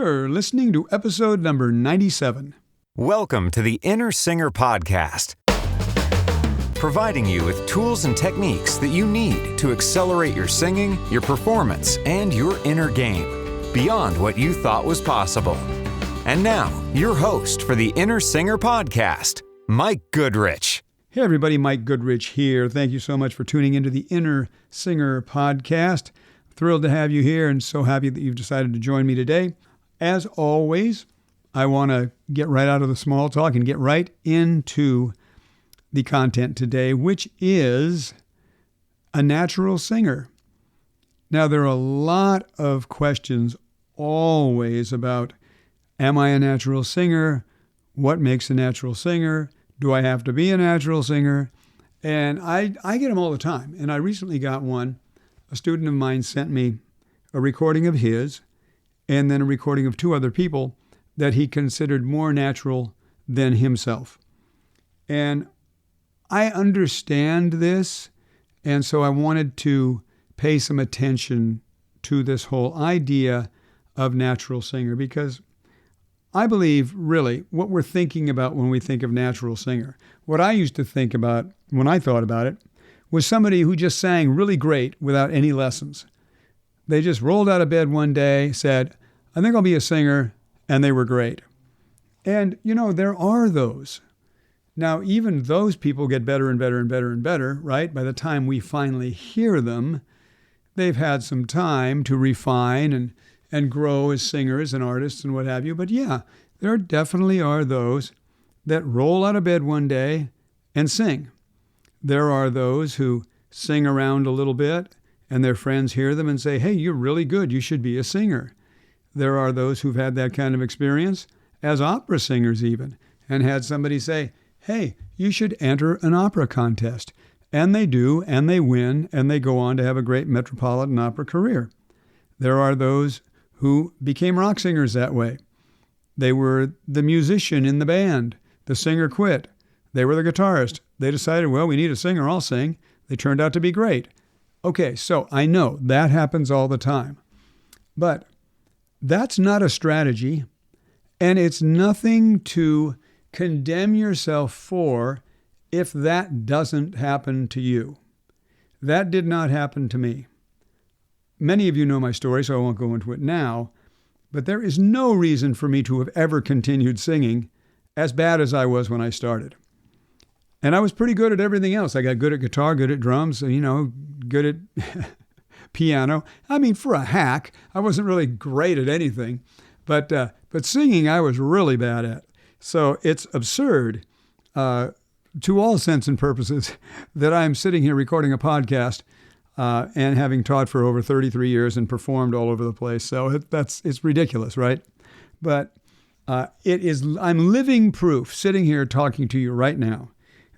You're listening to episode number 97. Welcome to the Inner Singer Podcast, providing you with tools and techniques that you need to accelerate your singing, your performance, and your inner game beyond what you thought was possible. And now, your host for the Inner Singer Podcast, Mike Goodrich. Hey everybody, Mike Goodrich here. Thank you so much for tuning into the Inner Singer Podcast. Thrilled to have you here and so happy that you've decided to join me today. As always, I want to get right out of the small talk and get right into the content today, which is a natural singer. Now, there are a lot of questions always about, am I a natural singer? What makes a natural singer? Do I have to be a natural singer? And I get them all the time. And I recently got one. A student of mine sent me a recording of his and then a recording of two other people that he considered more natural than himself. And I understand this, and so I wanted to pay some attention to this whole idea of natural singer, because I believe, really, what we're thinking about when we think of natural singer, what I used to think about when I thought about it, was somebody who just sang really great without any lessons. They just rolled out of bed one day, said, I think I'll be a singer, and they were great. And, you know, there are those. Now, even those people get better and better and better and better, right? By the time we finally hear them, they've had some time to refine and grow as singers and artists and what have you. But yeah, there definitely are those that roll out of bed one day and sing. There are those who sing around a little bit and their friends hear them and say, hey, you're really good. You should be a singer. There are those who've had that kind of experience as opera singers even, and had somebody say, hey, you should enter an opera contest. And they do, and they win, and they go on to have a great Metropolitan Opera career. There are those who became rock singers that way. They were the musician in the band. The singer quit. They were the guitarist. They decided, well, we need a singer, I'll sing. They turned out to be great. Okay, so I know that happens all the time. But that's not a strategy, and it's nothing to condemn yourself for if that doesn't happen to you. That did not happen to me. Many of you know my story, so I won't go into it now, but there is no reason for me to have ever continued singing as bad as I was when I started. And I was pretty good at everything else. I got good at guitar, good at drums, good at piano. I mean, for a hack, I wasn't really great at anything, but singing I was really bad at. So it's absurd, to all intents and purposes, that I'm sitting here recording a podcast and having taught for over 33 years and performed all over the place. So it's ridiculous, right? But I'm living proof sitting here talking to you right now.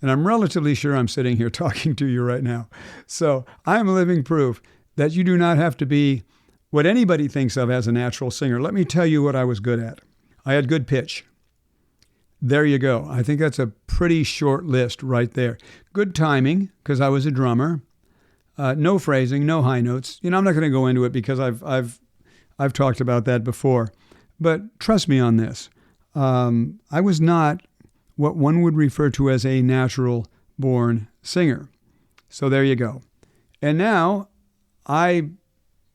And I'm relatively sure I'm sitting here talking to you right now. So I'm living proof that you do not have to be what anybody thinks of as a natural singer. Let me tell you what I was good at. I had good pitch. There you go. I think that's a pretty short list right there. Good timing, because I was a drummer. No phrasing, no high notes. I'm not going to go into it because I've talked about that before. But trust me on this. I was not what one would refer to as a natural-born singer. So there you go. And now I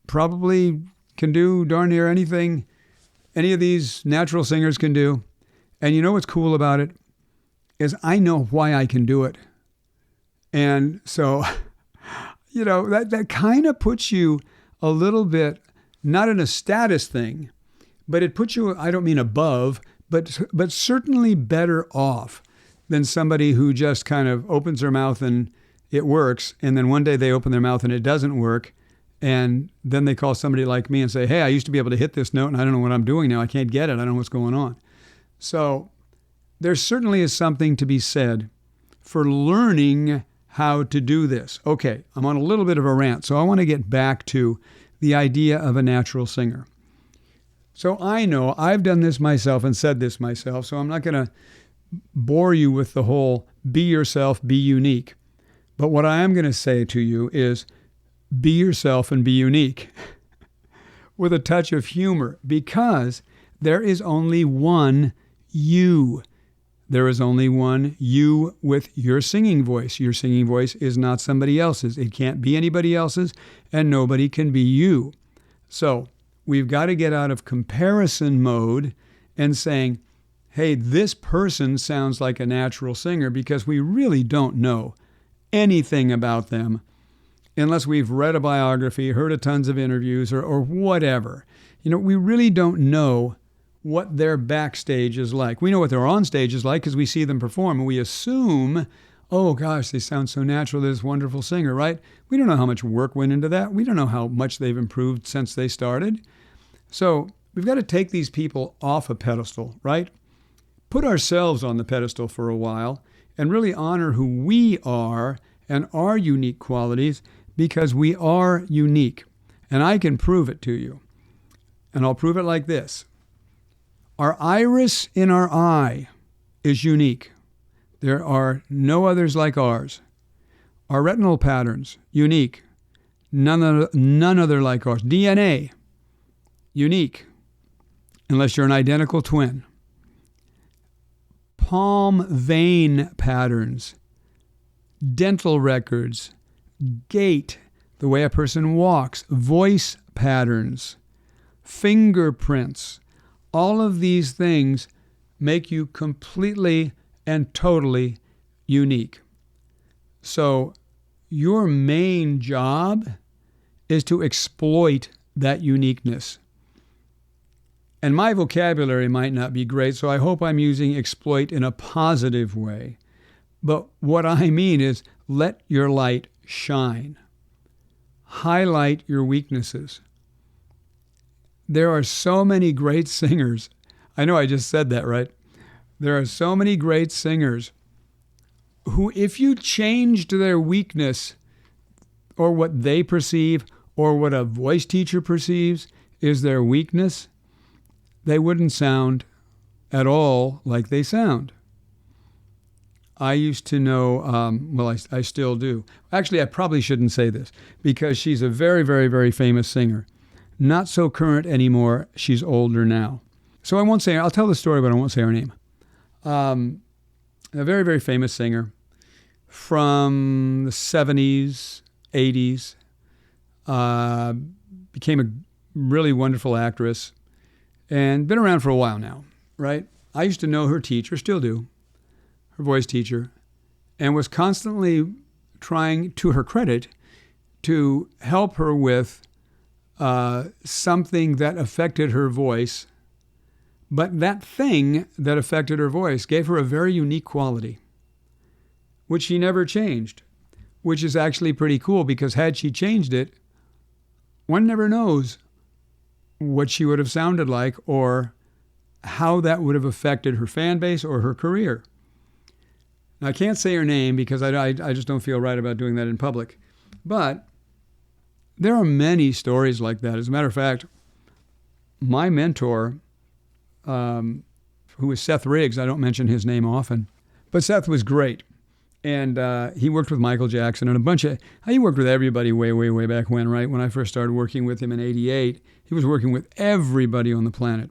probably can do darn near anything any of these natural singers can do. And you know what's cool about it is I know why I can do it. And so, that kind of puts you a little bit, not in a status thing, but it puts you, I don't mean above, but certainly better off than somebody who just kind of opens their mouth and it works, and then one day they open their mouth and it doesn't work, and then they call somebody like me and say, hey, I used to be able to hit this note and I don't know what I'm doing now. I can't get it. I don't know what's going on. So there certainly is something to be said for learning how to do this. Okay, I'm on a little bit of a rant, so I want to get back to the idea of a natural singer. So I know I've done this myself and said this myself, so I'm not going to bore you with the whole be yourself, be unique. But what I am going to say to you is be yourself and be unique with a touch of humor, because There is only one you. There is only one you with your singing voice. Your singing voice is not somebody else's. It can't be anybody else's, and nobody can be you. So we've got to get out of comparison mode and saying, hey, this person sounds like a natural singer, because we really don't know anything about them unless we've read a biography, heard a tons of interviews, or whatever. We really don't know what their backstage is like. We know what their onstage is like because we see them perform, and we assume, oh gosh, they sound so natural, they're this wonderful singer, right? We don't know how much work went into that. We don't know how much they've improved since they started. So we've got to take these people off a pedestal, right? Put ourselves on the pedestal for a while and really honor who we are and our unique qualities, because we are unique. And I can prove it to you. And I'll prove it like this. Our iris in our eye is unique. There are no others like ours. Our retinal patterns, unique. None other like ours. DNA, unique, unless you're an identical twin. Palm vein patterns, dental records, gait, the way a person walks, voice patterns, fingerprints. All of these things make you completely and totally unique. So your main job is to exploit that uniqueness. And my vocabulary might not be great, so I hope I'm using exploit in a positive way. But what I mean is let your light shine. Highlight your weaknesses. There are so many great singers. I know I just said that, right? There are so many great singers who, if you changed their weakness or what they perceive or what a voice teacher perceives is their weakness, they wouldn't sound at all like they sound. I used to know, I still do. Actually, I probably shouldn't say this because she's a very, very, very famous singer. Not so current anymore. She's older now. So I won't say, I'll tell the story, but I won't say her name. A very, very famous singer from the 70s, 80s, became a really wonderful actress and been around for a while now, right? I used to know her teacher, still do, her voice teacher, and was constantly trying, to her credit, to help her with something that affected her voice, but that thing that affected her voice gave her a very unique quality, which she never changed, which is actually pretty cool because had she changed it, one never knows what she would have sounded like or how that would have affected her fan base or her career. Now, I can't say her name because I just don't feel right about doing that in public, but there are many stories like that. As a matter of fact, my mentor, who was Seth Riggs, I don't mention his name often, but Seth was great. And he worked with Michael Jackson and he worked with everybody way, way, way back when, right? When I first started working with him in '88, he was working with everybody on the planet.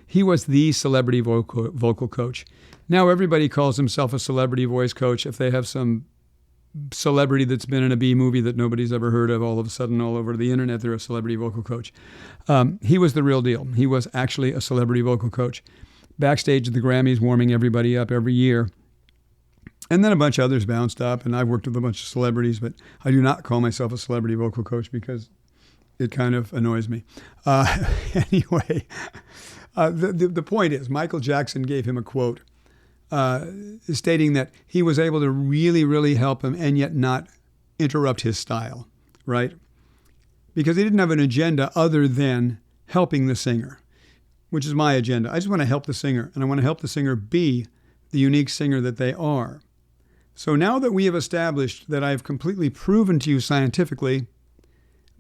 He was the celebrity vocal coach. Now everybody calls himself a celebrity voice coach if they have some celebrity that's been in a B movie that nobody's ever heard of. All of a sudden, all over the internet, they're a celebrity vocal coach. He was the real deal. He was actually a celebrity vocal coach. Backstage at the Grammys, warming everybody up every year. And then a bunch of others bounced up, and I've worked with a bunch of celebrities, but I do not call myself a celebrity vocal coach because it kind of annoys me. Anyway, the point is, Michael Jackson gave him a quote stating that he was able to really, really help him and yet not interrupt his style, right? Because he didn't have an agenda other than helping the singer, which is my agenda. I just want to help the singer, and I want to help the singer be the unique singer that they are. So now that we have established that I've completely proven to you scientifically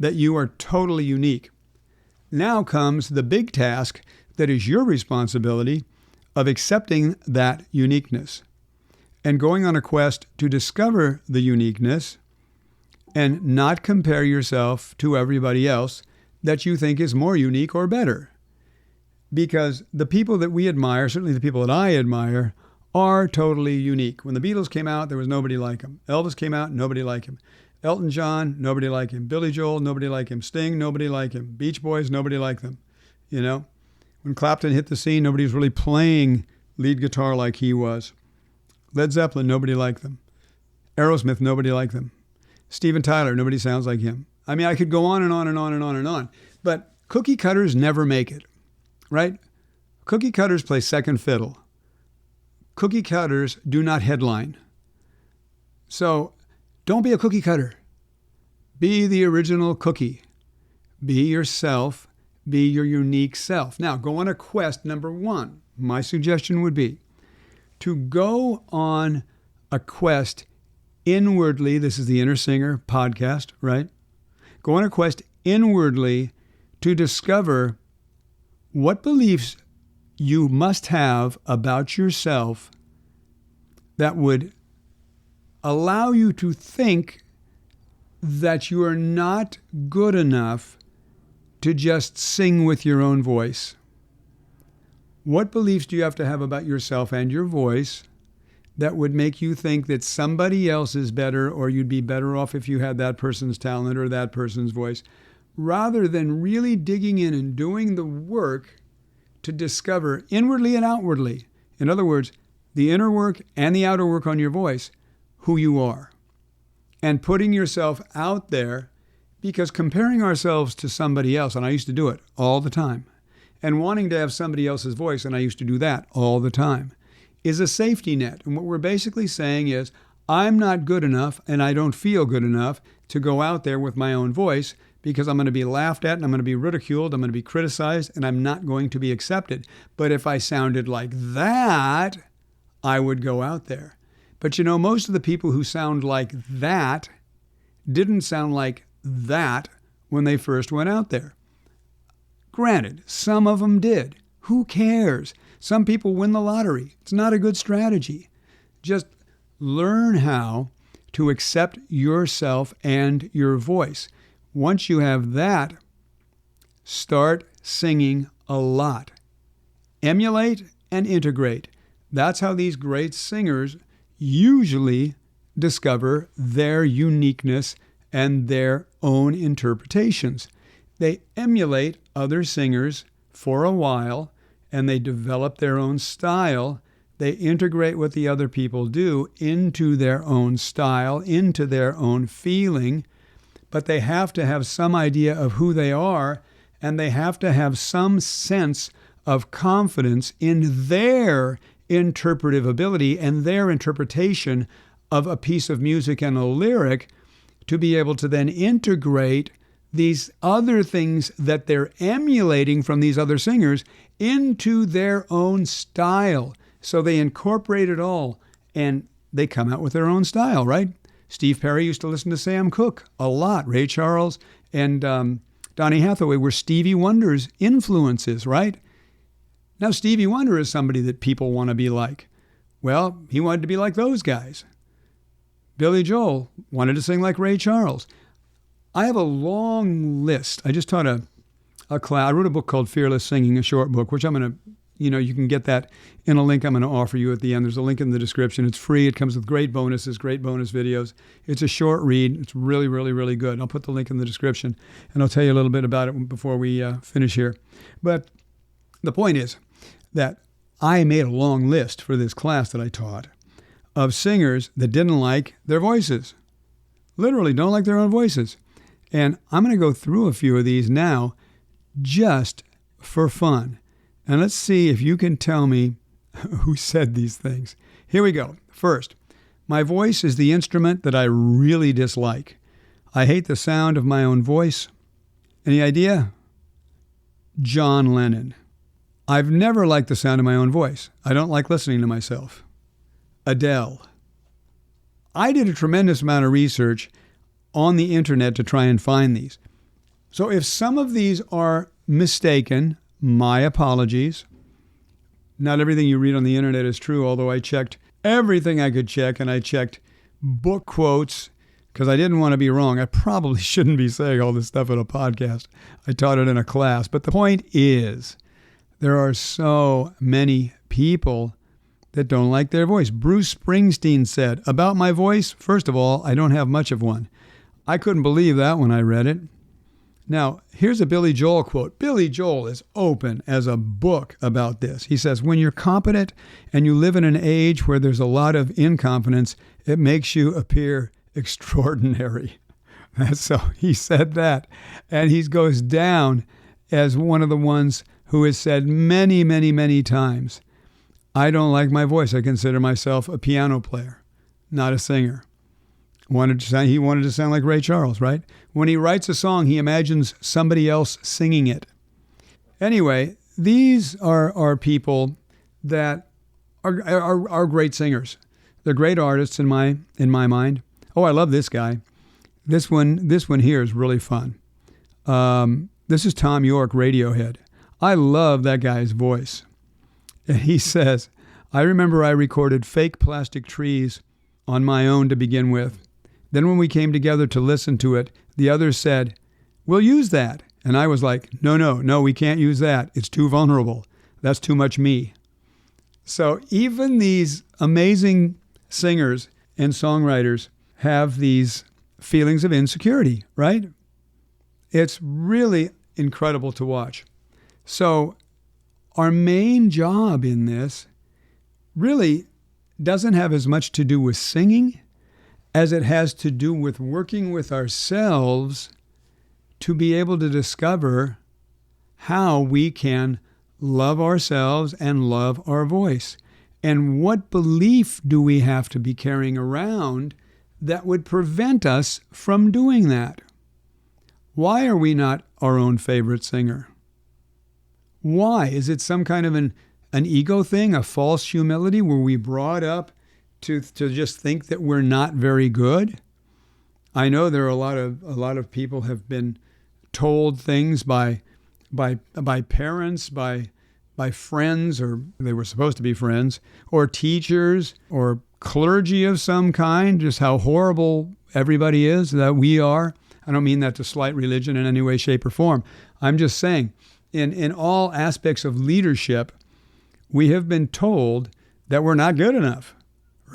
that you are totally unique, now comes the big task that is your responsibility of accepting that uniqueness and going on a quest to discover the uniqueness and not compare yourself to everybody else that you think is more unique or better. because the people that we admire, certainly the people that I admire, are totally unique. When the Beatles came out, there was nobody like him. Elvis came out, nobody like him. Elton John, nobody like him. Billy Joel, nobody like him. Sting, nobody like him. Beach Boys, nobody like them. You know, when Clapton hit the scene, nobody was really playing lead guitar like he was. Led Zeppelin, nobody liked them. Aerosmith, nobody liked them. Steven Tyler, nobody sounds like him. I mean, I could go on and on and on and on and on. But cookie cutters never make it, right? Cookie cutters play second fiddle. Cookie cutters do not headline. So don't be a cookie cutter. Be the original cookie. Be yourself. Be your unique self. Now, go on a quest. Number one, my suggestion would be to go on a quest inwardly. This is the Inner Singer podcast, right? Go on a quest inwardly to discover what beliefs you must have about yourself that would allow you to think that you are not good enough to just sing with your own voice. What beliefs do you have to have about yourself and your voice that would make you think that somebody else is better, or you'd be better off if you had that person's talent or that person's voice, rather than really digging in and doing the work to discover inwardly and outwardly, in other words, the inner work and the outer work on your voice, who you are. And putting yourself out there, because comparing ourselves to somebody else, and I used to do it all the time, and wanting to have somebody else's voice, and I used to do that all the time, is a safety net. And what we're basically saying is, I'm not good enough and I don't feel good enough to go out there with my own voice, because I'm going to be laughed at and I'm going to be ridiculed, I'm going to be criticized, and I'm not going to be accepted. But if I sounded like that, I would go out there. But you know, most of the people who sound like that didn't sound like that when they first went out there. Granted, some of them did. Who cares? Some people win the lottery. It's not a good strategy. Just learn how to accept yourself and your voice. Once you have that, start singing a lot. Emulate and integrate. That's how these great singers usually discover their uniqueness and their own interpretations. They emulate other singers for a while, and they develop their own style. They integrate what the other people do into their own style, into their own feeling, but they have to have some idea of who they are, and they have to have some sense of confidence in their interpretive ability and their interpretation of a piece of music and a lyric, to be able to then integrate these other things that they're emulating from these other singers into their own style. So they incorporate it all and they come out with their own style, right? Steve Perry used to listen to Sam Cooke a lot. Ray Charles and Donny Hathaway were Stevie Wonder's influences, right? Now, Stevie Wonder is somebody that people want to be like. Well, he wanted to be like those guys. Billy Joel wanted to sing like Ray Charles. I have a long list. I just taught a class. I wrote a book called Fearless Singing, a short book, which I'm going to, you can get that in a link I'm going to offer you at the end. There's a link in the description. It's free. It comes with great bonuses, great bonus videos. It's a short read. It's really, really, really good. I'll put the link in the description, and I'll tell you a little bit about it before we finish here. But the point is that I made a long list for this class that I taught of singers that didn't like their voices. Literally don't like their own voices. And I'm going to go through a few of these now just for fun. And let's see if you can tell me who said these things. Here we go. First, my voice is the instrument that I really dislike. I hate the sound of my own voice. Any idea? John Lennon. I've never liked the sound of my own voice. I don't like listening to myself. Adele. I did a tremendous amount of research on the internet to try and find these. So if some of these are mistaken, my apologies. Not everything you read on the internet is true, although I checked everything I could check, and I checked book quotes because I didn't want to be wrong. I probably shouldn't be saying all this stuff in a podcast. I taught it in a class. But the point is There are so many people that don't like their voice. Bruce Springsteen said, about my voice, first of all, I don't have much of one. I couldn't believe that when I read it. Now, here's a Billy Joel quote. Billy Joel is open as a book about this. He says, when you're competent and you live in an age where there's a lot of incompetence, it makes you appear extraordinary. So he said that. And he goes down as one of the ones who has said many, many, many times, I don't like my voice. I consider myself a piano player, not a singer. He wanted to sound like Ray Charles, right? When he writes a song, he imagines somebody else singing it. Anyway, these are people that are great singers. They're great artists in my mind. Oh, I love this guy. This one here is really fun. This is Tom York, Radiohead. I love that guy's voice. And he says, I remember I recorded fake plastic trees on my own to begin with. Then when we came together to listen to it, the others said, we'll use that. And I was like, no, we can't use that. It's too vulnerable. That's too much me. So even these amazing singers and songwriters have these feelings of insecurity, right? It's really incredible to watch. So our main job in this really doesn't have as much to do with singing as it has to do with working with ourselves to be able to discover how we can love ourselves and love our voice. And what belief do we have to be carrying around that would prevent us from doing that? Why are we not our own favorite singer? Why? Is it some kind of an ego thing, a false humility? Were we brought up to just think that we're not very good? I know there are a lot of people have been told things by parents, by friends, or they were supposed to be friends, or teachers, or clergy of some kind, just how horrible everybody is, that we are. I don't mean that to slight religion in any way, shape, or form. I'm just saying, in all aspects of leadership, we have been told that we're not good enough,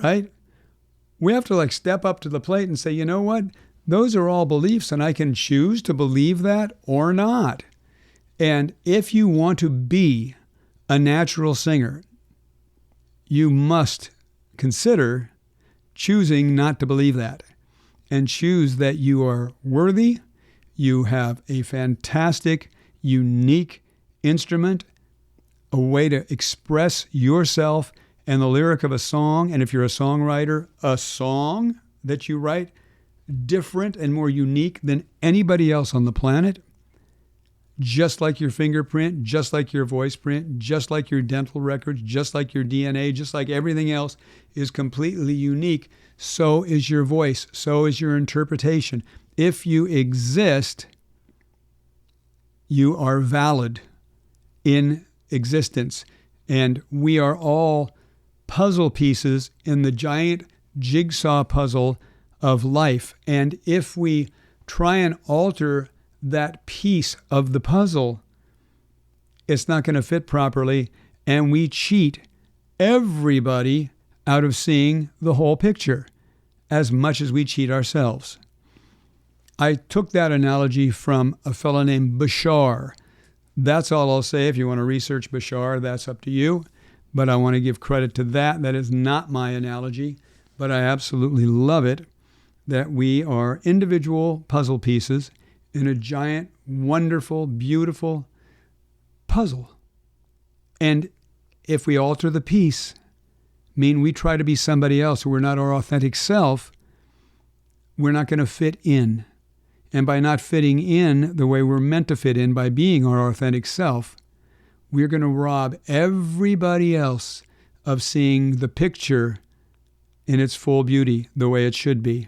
right? We have to step up to the plate and say, you know what? Those are all beliefs, and I can choose to believe that or not. And if you want to be a natural singer, you must consider choosing not to believe that and choose that you are worthy, you have a fantastic, unique instrument, a way to express yourself and the lyric of a song, and if you're a songwriter, a song that you write different and more unique than anybody else on the planet, just like your fingerprint, just like your voice print, just like your dental records, just like your DNA, just like everything else is completely unique, so is your voice, so is your interpretation. If you exist, you are valid in existence. And we are all puzzle pieces in the giant jigsaw puzzle of life. And if we try and alter that piece of the puzzle, it's not going to fit properly, and we cheat everybody out of seeing the whole picture as much as we cheat ourselves. I took that analogy from a fellow named Bashar. That's all I'll say. If you want to research Bashar, that's up to you. But I want to give credit to that. That is not my analogy, but I absolutely love it, that we are individual puzzle pieces in a giant, wonderful, beautiful puzzle. And if we alter the piece, mean we try to be somebody else who we're not our authentic self, we're not going to fit in. And by not fitting in the way we're meant to fit in, by being our authentic self, we're going to rob everybody else of seeing the picture in its full beauty, the way it should be,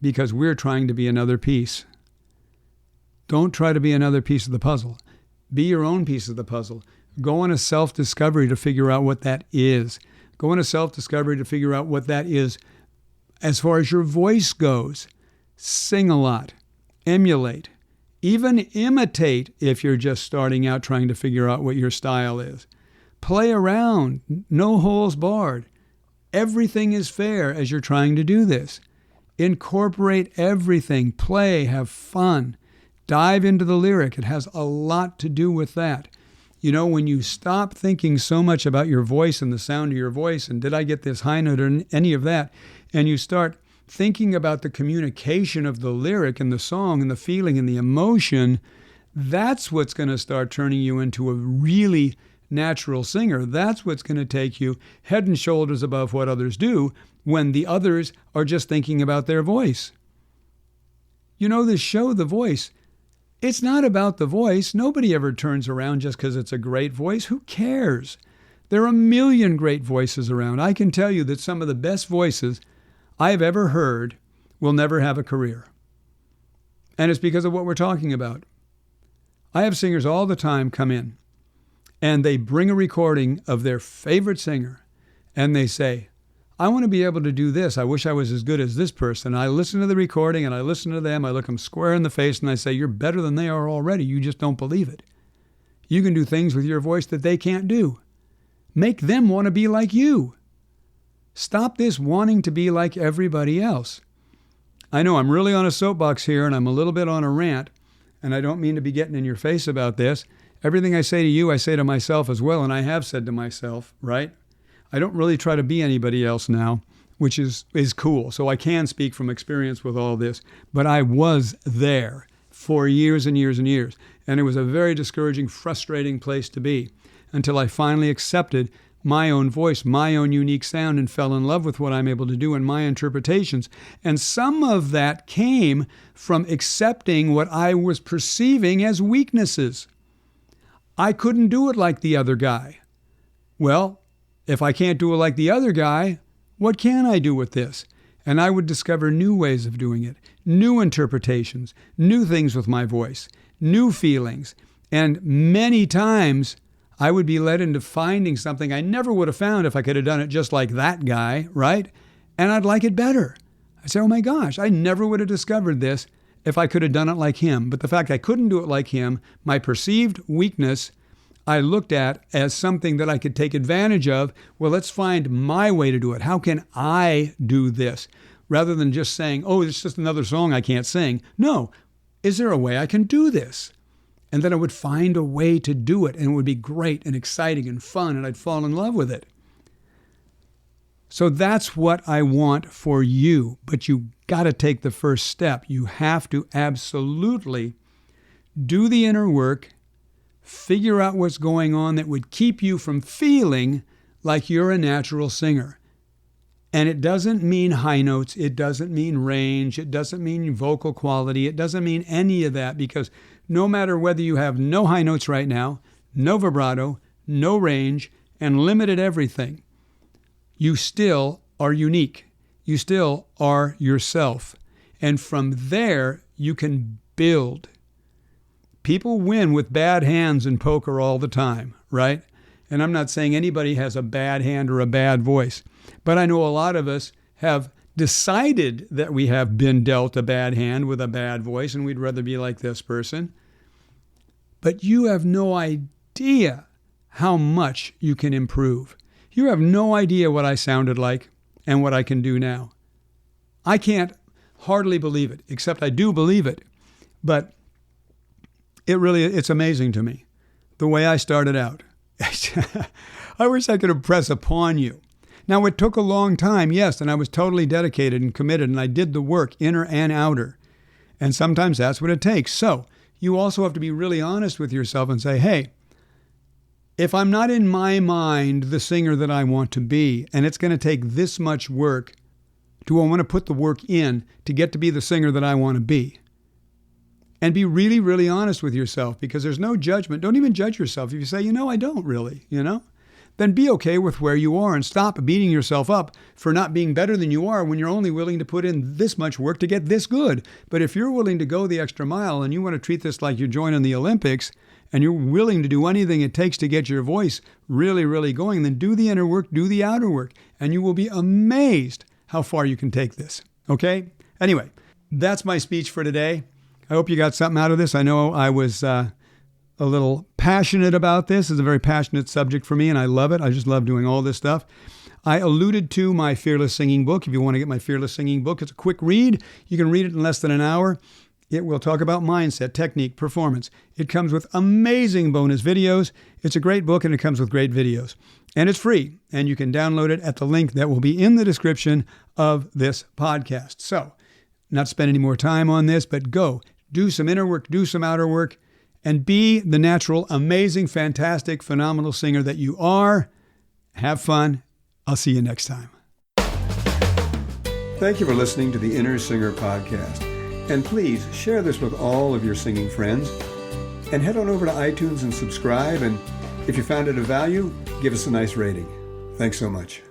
because we're trying to be another piece. Don't try to be another piece of the puzzle. Be your own piece of the puzzle. Go on a self-discovery to figure out what that is. Go on a self-discovery to figure out what that is as far as your voice goes. Sing a lot. Emulate. Even imitate if you're just starting out trying to figure out what your style is. Play around, no holes barred. Everything is fair as you're trying to do this. Incorporate everything, play, have fun. Dive into the lyric. It has a lot to do with that. You know, when you stop thinking so much about your voice and the sound of your voice and did I get this high note or any of that, and you start thinking about the communication of the lyric and the song and the feeling and the emotion, that's what's going to start turning you into a really natural singer. That's what's going to take you head and shoulders above what others do when the others are just thinking about their voice. You know, this show, The Voice, it's not about the voice. Nobody ever turns around just because it's a great voice. Who cares? There are a million great voices around. I can tell you that some of the best voices I've ever heard will never have a career. And it's because of what we're talking about. I have singers all the time come in and they bring a recording of their favorite singer and they say, I want to be able to do this. I wish I was as good as this person. I listen to the recording and I listen to them. I look them square in the face and I say, you're better than they are already. You just don't believe it. You can do things with your voice that they can't do. Make them want to be like you. Stop this wanting to be like everybody else. I know I'm really on a soapbox here and I'm a little bit on a rant, and I don't mean to be getting in your face about this. Everything I say to you, I say to myself as well, and I have said to myself, right? I don't really try to be anybody else now, which is cool. So I can speak from experience with all this, but I was there for years and years and years, and it was a very discouraging, frustrating place to be until I finally accepted my own voice, my own unique sound, and fell in love with what I'm able to do in my interpretations. And some of that came from accepting what I was perceiving as weaknesses. I couldn't do it like the other guy. Well, if I can't do it like the other guy, what can I do with this? And I would discover new ways of doing it, new interpretations, new things with my voice, new feelings. And many times, I would be led into finding something I never would have found if I could have done it just like that guy, right? And I'd like it better. I say, oh my gosh, I never would have discovered this if I could have done it like him. But the fact I couldn't do it like him, my perceived weakness, I looked at as something that I could take advantage of. Well, let's find my way to do it. How can I do this? Rather than just saying, oh, it's just another song I can't sing. No, is there a way I can do this? And then I would find a way to do it, and it would be great and exciting and fun, and I'd fall in love with it. So that's what I want for you, but you got to take the first step. You have to absolutely do the inner work, figure out what's going on that would keep you from feeling like you're a natural singer. And it doesn't mean high notes, it doesn't mean range, it doesn't mean vocal quality, it doesn't mean any of that, because no matter whether you have no high notes right now, no vibrato, no range, and limited everything, you still are unique. You still are yourself. And from there, you can build. People win with bad hands in poker all the time, right? And I'm not saying anybody has a bad hand or a bad voice, but I know a lot of us have decided that we have been dealt a bad hand with a bad voice and we'd rather be like this person. But you have no idea how much you can improve. You have no idea what I sounded like and what I can do now. I can't hardly believe it, except I do believe it. But it's amazing to me, the way I started out. I wish I could impress upon you. Now, it took a long time, yes, and I was totally dedicated and committed, and I did the work, inner and outer. And sometimes that's what it takes. So you also have to be really honest with yourself and say, hey, if I'm not in my mind the singer that I want to be, and it's going to take this much work, do I want to put the work in to get to be the singer that I want to be? And be really, really honest with yourself, because there's no judgment. Don't even judge yourself. If you say, I don't really, then be okay with where you are and stop beating yourself up for not being better than you are when you're only willing to put in this much work to get this good. But if you're willing to go the extra mile and you want to treat this like you're joining the Olympics and you're willing to do anything it takes to get your voice really, really going, then do the inner work, do the outer work, and you will be amazed how far you can take this. Okay? Anyway, that's my speech for today. I hope you got something out of this. I know I was a little passionate about this. It's a very passionate subject for me, and I love it. I just love doing all this stuff. I alluded to my Fearless Singing book. If you want to get my Fearless Singing book, it's a quick read. You can read it in less than an hour. It will talk about mindset, technique, performance. It comes with amazing bonus videos. It's a great book, and it comes with great videos. And it's free, and you can download it at the link that will be in the description of this podcast. So, not spend any more time on this, but go do some inner work, do some outer work, and be the natural, amazing, fantastic, phenomenal singer that you are. Have fun. I'll see you next time. Thank you for listening to the Inner Singer Podcast. And please share this with all of your singing friends. And head on over to iTunes and subscribe. And if you found it of value, give us a nice rating. Thanks so much.